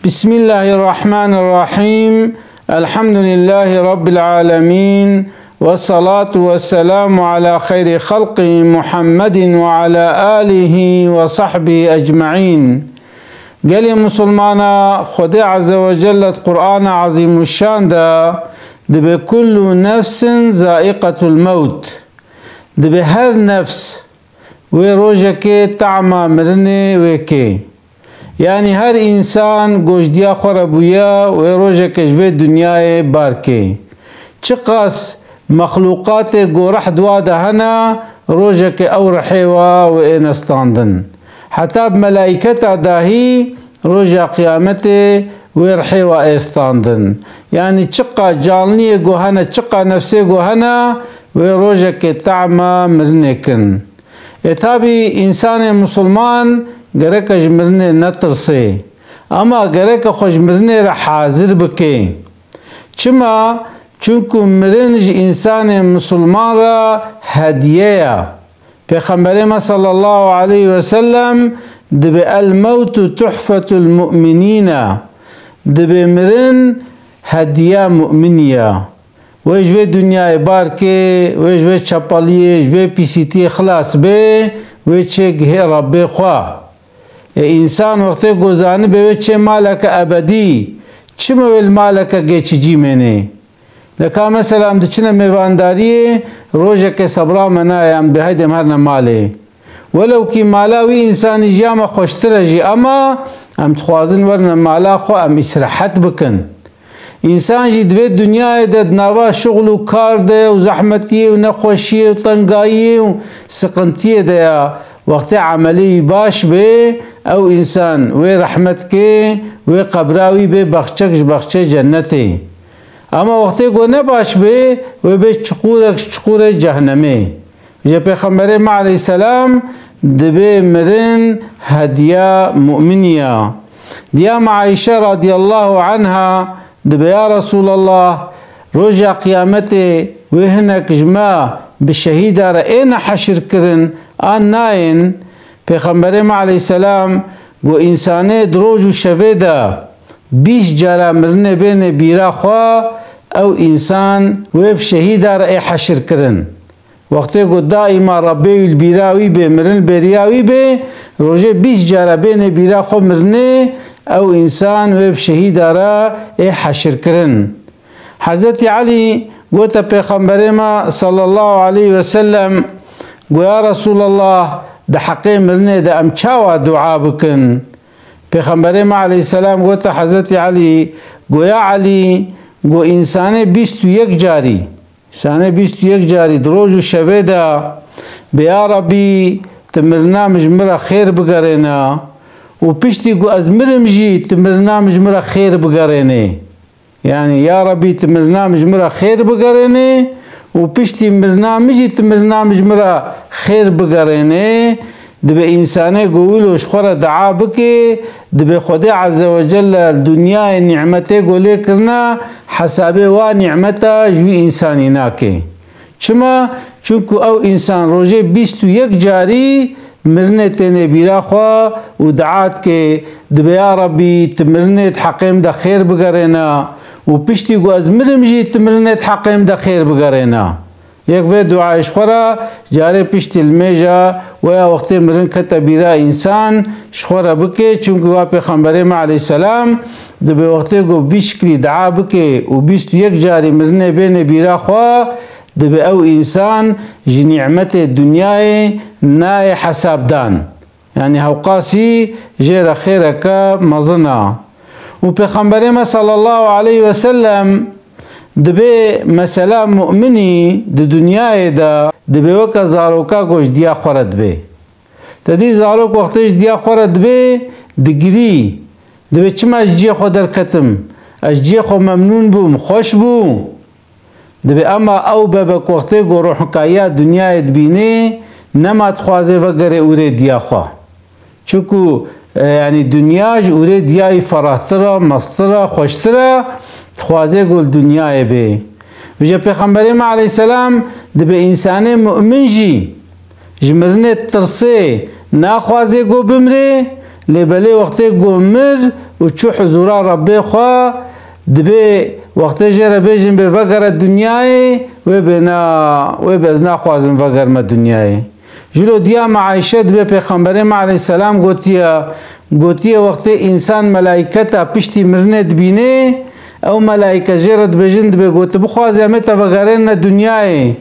بسم الله الرحمن الرحيم. الحمد لله رب العالمين، والصلاة والسلام على خير خلق محمد وعلى آله وصحبه أجمعين. قال مسلمانا خدي عز وجل القرآن عظيم الشان دبي كل نفس ذائقة الموت، دبي هر نفس وروجك تعمى مرني وكي، يعني هر انسان گوشدیا خوربویا و روجك جوه دنیای بارکي. چقاس مخلوقات گورح دوا دهنا روجك او رحيوا و انستاندن، حتى بملائكة داهي روجا قيامته و رحيوا استاندن. يعني چقا جالني گوهنا چقا نفسي گوهنا و روجك تعمى مرنكن. اتابي انسان مسلمان گرک جمرنه نترسه، اما گرک خوش مرنه را حاضر بکه. چما؟ چونکو مرنج انسان مسلمان را هدیه. پیغمبر ما صلی الله علیه وسلم دبی الموت تحفة المؤمنین، دبی مرن هدیه مؤمنیه. وجوه دنیای بار که وجوه چپالیه جوه پیسیتی خلاص به وچه گه رب خواه. انسان وقتی گذانه به چه مالک ابدی چه مویل مالک گیچ جی منه. دکا مثلا هم دچنه میوانداری روژه که صبرا منای هم به هیدم هر نماله، ولو کی مالاوی انسانی جام خوشتره جی، اما هم تخوازن ورن مالا خو هم اسرحت بکن. انسان جی دوی دنیای ده نوا شغل و کار ده و زحمتی و نخوشی و تنگایی و سقنتی ده، وقتی عملی باش به او انسان و رحمت که و قبراوی به بخچه جنتی، اما وقتی گو نباش به و به چقور جهنمه. جا پیغمبر ما علیه السلام دبه مرن هدیه مؤمنیه. دیا مع عائشه رضی الله عنها دبه یا رسول الله رجا قیامته و هنک جمع بالشهيد را این حشر کرن آن ناین. پیغمبر ما علیه السلام و انسانه دروج و شویده 20 جارا مرنه بین بیرا خواه او انسان و بشهید را ای حشر کرن. وقتی گو دائما ربی البیراوی به مرن بریاوی به روژه 20 جارا بین بیرا خواه مرنه او انسان و بشهید را ای حشر کرن. حضرت علی گوتا پیغمبر ما صلی الله علیه وسلم گو یا رسول الله ده حقی مرنه ده ام چاوا دعا بکن. پیغمبر ما علیه السلام گوتا حضرت علی گو یا علی گو انسان 21 جاری، انسان 21 جاری دروج و شوه ده بیا ربی تمرنا مجمرا خیر بگرنا و پشتی گو از مرم جی تمرنا مجمرا خیر بگرنه. يعني يا ربي برنامج مرا خير بقريني وبشتي برنامجي برنامج مرا خير بقريني. دبي إنساني قولوا شخورة دعا بكي دبي خدي عز وجل الدنيا نعمتي قولي كرنا حسابي ونعمتا جو إنساني ناكي. چما چونكو او انسان روجه 21 جاري مرنه تنه بیرا خوا و دعات که دبی یا ربی تمرنه حقیم ده خیر بگرینا و پشتی گو از مرم جی تمرنه حقیم ده خیر بگرینا. یک وی دعایش خورا جاره پشتی المیجا و یا وقتی مرن کتا بیرا انسان شخورا بکه، چونکه وا پیغمبر ما علیه السلام دبی وقتی گو ویشکلی دعا بکه و 21 جاری مرنه بین بیرا خوا دبي او انسان جي نعمت الدنيا ناي حساب دان، يعني هوقاسي جير خيرك مظنا. و پیغمبر ما صلى الله عليه وسلم دبي مثلا مؤمني د دنيا دا دبي وكا زاروكا گوش دیا خورد بي تدي زاروك وقتش دیا خورد بي دگري دبي چما جي خو در کتم اجي خو ممنون بوم خوش بوم. دبي اما او بابك وقتی گو روحکایا دنیا دبینه نما تخوازه وگره اوره دیا خواه، چونکو يعني دنیاج اوره دیای فراتره مستره خوشتره تخوازه گول دنیای بی. وجه پیغمبر ما علیه السلام دبي انسان مؤمن جی جمرنه ترسه ناخوازه گو بمره لبلی وقتی گو مر و چو حضورا ربی خوا دبی وقتی جره بیجن به وگر دنیای و بزنا خوازم وگر ما دنیای جلو دیا معایشه دبی پیغمبر ما علیه السلام گوتیه وقتی انسان ملائکتا پشتی مرنه دبینه او ملائکه جره دبیجن دبی گوتی بخوازی همیتا وگرین دنیای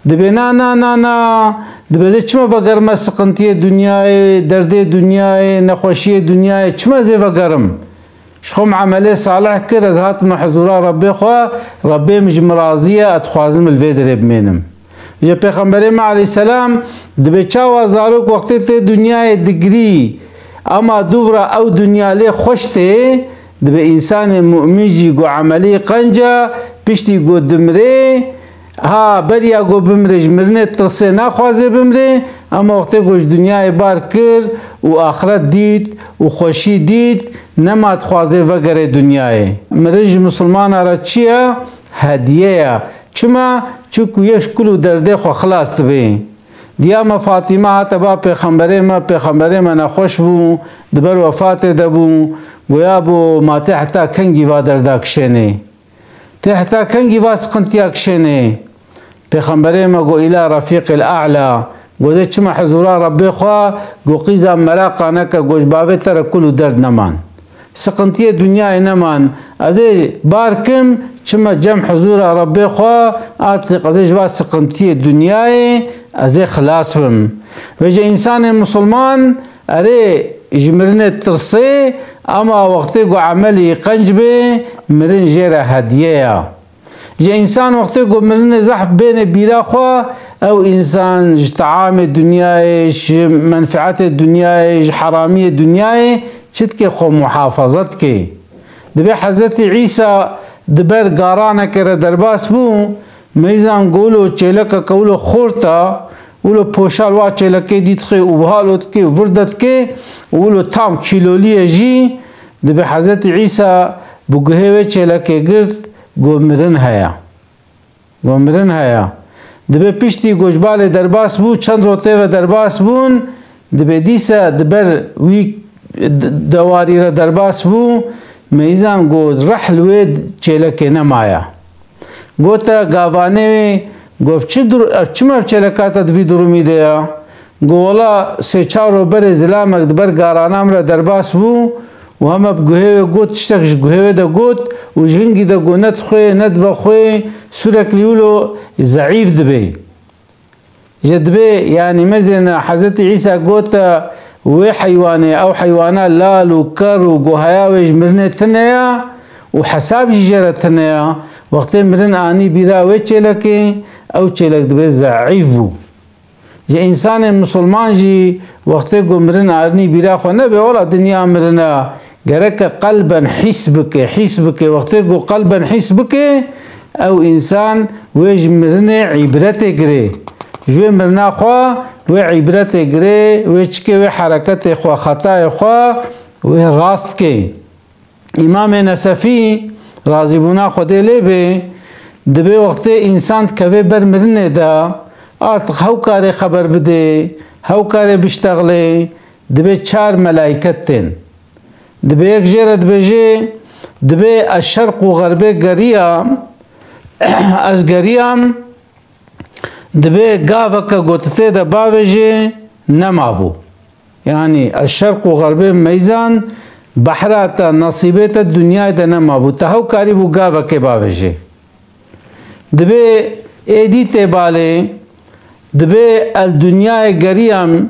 دبی نه دبی چما وگر ما سقنطی دنیای درد دنیای نخوشی دنیای چما زی وگرم شخم عمله صالح كر از هاتم حضورا ربي خوا ربي مش مرازيه اتخوازم الفيدر بمينم جا پیغمبر ما عليه السلام دبي چاوا زاروك وقتی ته دنیا دگری اما دورا او دنیا لی خوشته دبي انسان مؤمن جي گو عملي قنجا پشتی گو دمره ها بریا گو بمرج مرنه ترسه نخوازه بمره اما وقتی گوش دنیا بار کر و آخرت دید و خوشی دید نمات خوازه وگره دنیای مرنج مسلمان را چیه؟ هدیه چما چوکو یش کلو درده خو خلاص بی دیا ما فاطمه هاتبا پیغمبر ما نخوش بو دبر وفات دبو گویا بو ما تحتا کنگی و درده کشنه تحتا کنگی و سقنتیا کشنه پیغمبر ما گو الى رفیق الاعلى گوزه چما حضورا ربی خوا گو قیزا مراقا نکا گوش باوه تر کلو درد نمان سقنتي دنيا نمان ازي باركم چما جمع حضور ربي خوا اطلق ازي جوا سقنتي دنيا ازي خلاص بم وجه انسان مسلمان اري جمرنه ترسي اما وقتي قو عملي قنجبه مرن جيره هديه جه انسان وقتي قو مرن زحف بين بلا خوا او انسان طعام الدنيا منفعات الدنيا حراميه الدنيا چتکه خو محافظت که دبی حضرت عیسی دبر گارانه کره درباس بو میزان گولو چلک کولو خورتا ولو پوشال وا چلکه دیت خو وبالوت که وردت که ولو تام کیلولی جی دبی حضرت عیسی بوگه چلکه گرد گومرن هيا دبی پشتی گوشبال درباس بو چند روته و درباس بون دبی دیسا دبر وی دواری را درباس بو میزان گو رحل وید چلکه نمایا گوتا گاوانه گفت چما چلکاتا دوی درومی دیا گولا سه چارو بر زلامک دبر گارانام را درباس بو و همه بگوهه گوت شتکش گوهه دا گوت و جنگی دا گو ند خوی ند و خوی سورک لیولو ضعیف دبی جدبی یعنی مزین حضرت عیسی گوتا و حيوانه او حيوانات لال وكر وقهاوج مرنه تنيا وحساب جرى تنيا وقت مرن اني بيرا وچلك او چلك دبي ضعيف بو جه انسان مسلمان جي وقت مرن اني بيرا خو نه به ولا دنيا مرنا گرك قلبا حسبك وقت قلبا حسبك او انسان وج مرنه عبرته گري جو مرنا خو و عبرت گره و چکه و حرکت خو خطای خو و راست که امام نصفی راضی بونا خوده لیبه دبه وقت انسان که بر مرنه دا آرتق هاو کار خبر بده هاو کار بشتغله دبه 4 ملائکت تن دبه یک جرد بجه دبه الشرق و غربه گریم از گریم دبي قافك قوتتي دا باوجي نمابو يعني الشرق وغربي ميزان بحرات نصيبات الدنيا دا نمابو تهو كاريبو قافك باوجي دبي ايدي تبالي دبي الدنيا قريم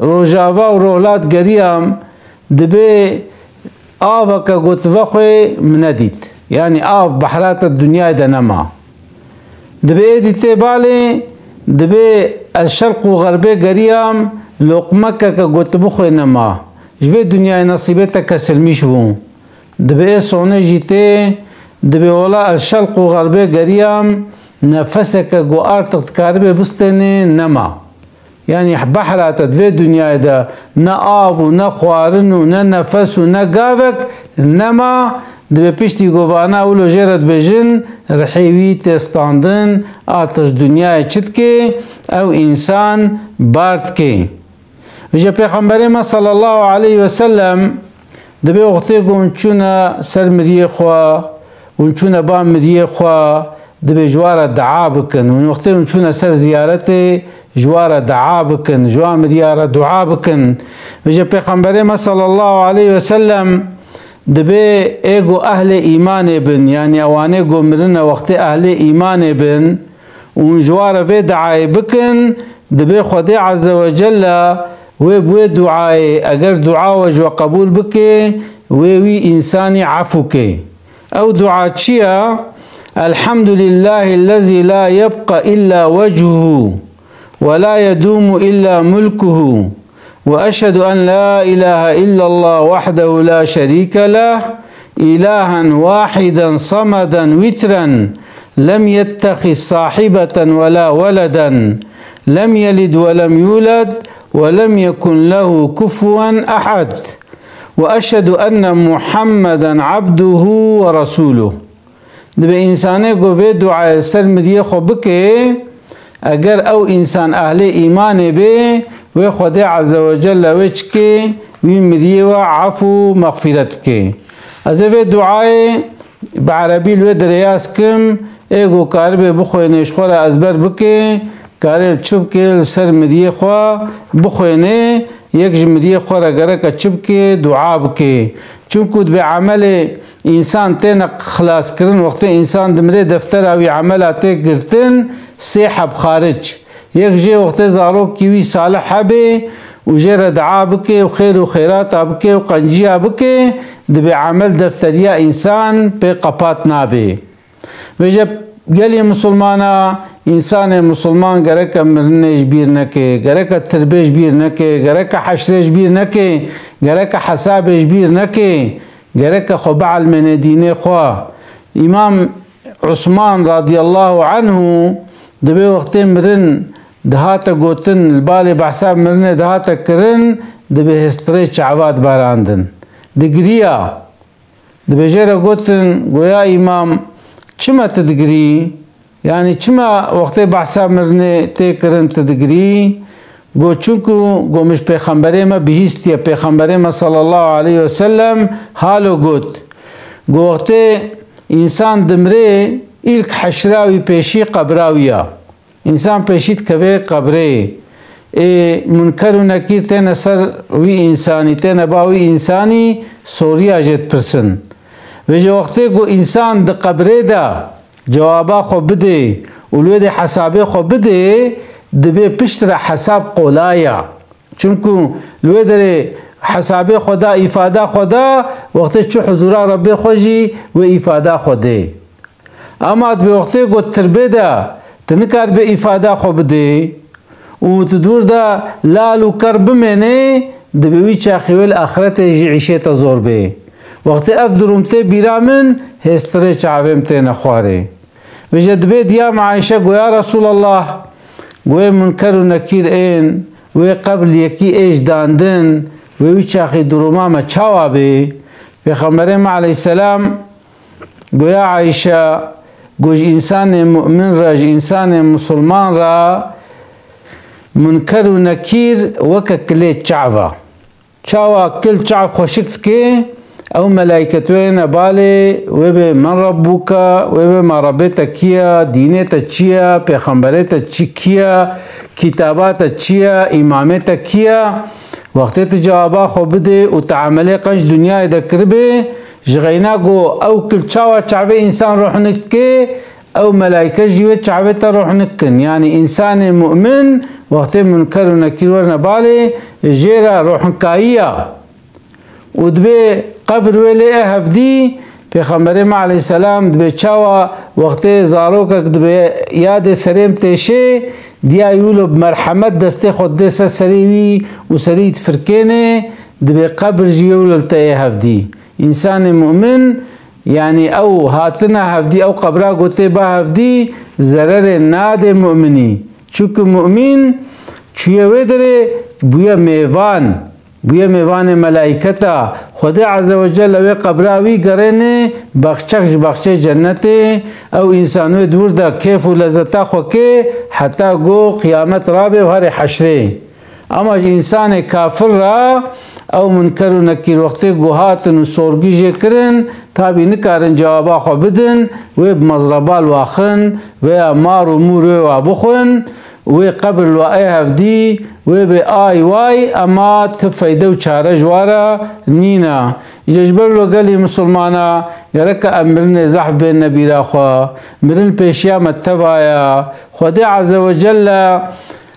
روجافا ورولات قريم دبي آفك قوتفخوي منديت يعني آف بحرات الدنيا دا نما دبي ديتي بالي دبي الشرق وغربي قريام لقمك كقوت بخوي نما جوي دنيا نصيبتك سلميش بو دبي صوني جيتي دبي ولا الشرق وغربي قريام نفسك قو ارتق كاربي بستني نما يعني بحرة تدفي دنيا دا نا آف و نا خوارن و نا نفس و نا قافك نما دبي پشتی گوانا اولو جرد بجن رحیوی تستاندن آتش دنیا چت که او انسان بارد که وجه پیغمبر ما صلی الله علیه وسلم دبي وقتی گونچونا سر مریه خوا ونچونا با مریه خوا دبي جوارا دعا بكن وقتی ونچونا سر زیارت جوارا دعا بكن جوان مریارا دعا بكن وجه پیغمبر ما صلى الله عليه وسلم دبي ايگو اهل ایمان بن يعني اوانه گو مرنا وقتی اهل ایمان بن ونجوارا في دعاي بكن دبي خدي عز وجل وبوي دعاي اگر دعا وجو قبول بكي وي انساني عفوكي او دعاء تشيا الحمد لله الذي لا يبقى الا وجهه ولا يدوم الا ملكه واشهد ان لا اله الا الله وحده لا شريك له الها واحدا صمدا وترا لم يتخذ صاحبة ولا ولدا لم يلد ولم يولد ولم يكن له كفوا أحد وأشهد أن محمدا عبده ورسوله دبي إنسانه قوة دعاء سر مديه خبكي أجر أو إنسان أهل إيمان به وخدع عز وجل وجهك ومديه وعفو مغفرتك أزفي دعاء بعربي الود رياس كم ايگو کار به بخوینش خورا ازبر بکه کار چوب که سر مدیه خوا بخوینه یک جمدیه خورا گره چوب که دعا بکه چونکو به عمل انسان تینا خلاص کرن وقت انسان دمره دفتر اوی عملات گرتن سیحب خارج یک جه وقت زارو کیوی صالح حبه و جه دعا بکه و خیر و خیرات بکه و قنجی بکه دبی عمل دفتریا انسان به قپات نابه وجه گلی مسلمانا انسان مسلمان گرک مرنش بیر نکه گرک تربیش بیر نکه گرک حشرش بیر نکه گرک حسابش بیر نکه گرک خب علم دین خوا امام عثمان رضی الله عنه دبی وقت مرن دهات گوتن البال بحساب مرن دهات کرن دبی هستری چعوات باراندن دگریا دبی جره گوتن گویا امام چما تدگری يعني چما وقت بحثا مرنه تکرن تدگری گو چونکو گو مش پیغمبر ما بهیستیا پیغمبر ما صلی الله علیه وسلم حالو گوت گو وقت انسان دمره ایلک حشراوی پیشی قبراویا انسان پیشید کوه قبره منکر و نکیر تینا سر وی انسانی تینا باوی انسانی سوریا جد پرسن وجه وقتی گو انسان ده قبره ده جوابا خو بده ولو ده حسابه خو بده دبی پشتر حساب قولایا چونکو لو ده حسابه خدا افاده خدا وقتی چو حضورا ربی خوشی و افاده خوده اما به وقتی گو تربه ده تنکار به افاده خو بده و تدور ده لالو کرب منه دبی چاخیول آخرت عیشت زور به وقتی اف درمته بیرامن هستره چاومته نخواره وجد بيد يا معايشة يا رسول الله منكر ونكير این و قبل یکی ایش داندن و چاخی دروما ما چاوابه پیغمبر علیه السلام گویا عایشه گوش انسان مؤمن را انسان مسلمان را منکر و نکیر وکا کلی چاوا کل چاو خوشکت که او ملائكتوين بالي وبه من ربك وبه ما ربيتك كيا دينيتك كيا پیغمبرتك كيا كتاباتك كيا امامتك كيا وقتت جوابا خو بده وتعاملي قش دنيا دكربه جغينا جو او كل چاوا چاوي انسان روح نكي او ملائكه جيوه چاوي روح نكن يعني انسان مؤمن وقت منكر ونكير ورنا بالي جيرا روح كايا ودبي قبر ولی هفدی پیغمبر ما علیه السلام دبی چاوا وقت زاروک دبی یاد سریم تیشه دیا یولو بمرحمت دسته خود دست سریوی و سرید فرکینه دبی قبر جیولو التای هفدی انسان مؤمن يعني او هاتنا هفدي او قبرا قوتي با هفدي ضرر ناد مؤمني چوك مؤمن چوية ودره بویا میوان ملائکتا خدا عز وجل و قبراوی گرنه بخچه جنت او انسانو دور دا کیف و لذتا خو که حتی گو قیامت رابه و هر حشره اما انسان کافر را او منکر و نکیر وقتی گوهاتن و سورگی جه کرن تابی نکارن جوابا خو بدن و بمزربال واخن و مار و مور و بخن و قبر و ای هفدی و به آی وای اما تفیده و چاره جواره نینا ججبر لو قالی مسلمانا یرک امرن زحف بین نبی را خوا مرن پیشیا متفایا خدا عز وجل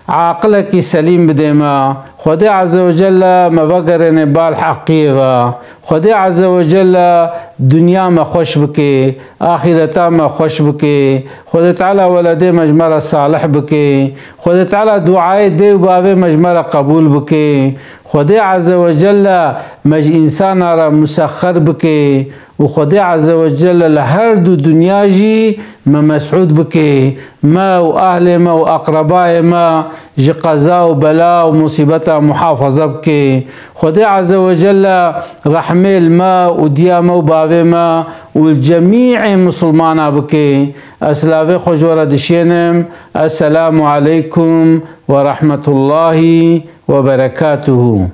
عاقلك سليم بديما خدا عز وجل ما بقرن بال حقيقة خدا عز وجل دنيا ما خوش بكي آخرتا ما خوش بكي خدا تعالى ولدي مجمرة صالح بكي خدا تعالى دعاء دي وبابي مجمرة قبول بكي خدا عز وجل مج إنسان را مسخر بكي وخدا عز وجل لهر دو دنيا جي ما مسعود بكي ما وأهل ما وأقرباء ما جي قضاء وبلاء ومصيبة محافظة بكي خدا عز وجل رحمة الماء وديامة وبابي ما والجميع مسلمانا بكي أسلافي خجورة دشينم السلام عليكم ورحمة الله وبركاته.